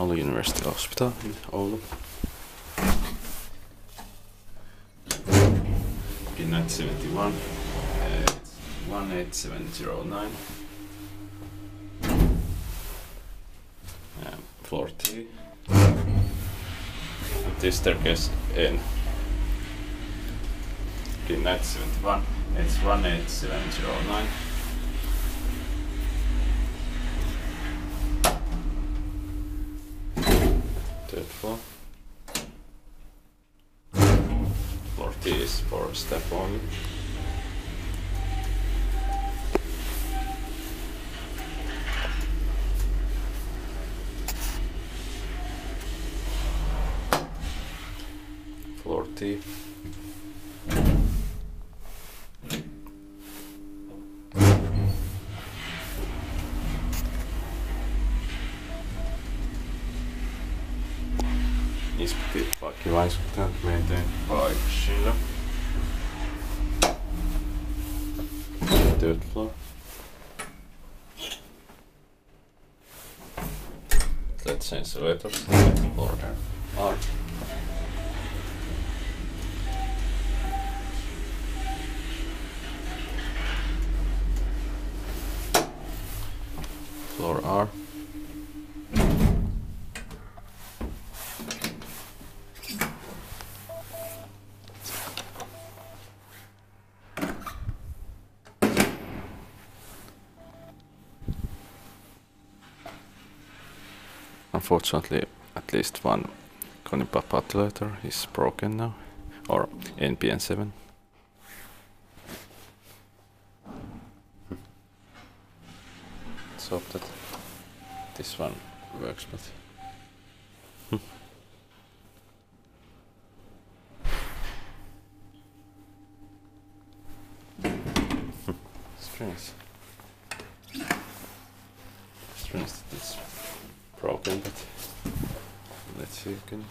Oulu University Hospital in Oulu. Pin 971, it's 18709. Floor 3. This staircase in pin 971, it's 18709. Third floor. Floor T is for step only. Floor T. Inspektiivipakkivaisuuteen maintain by Sheila. Third floor. Let's change the letters. Floor R. Floor R. Unfortunately, at least one Kone letter is broken now, or NPN7. Let's hope that this one works, but strange. Strange that it's broken, but let's see again.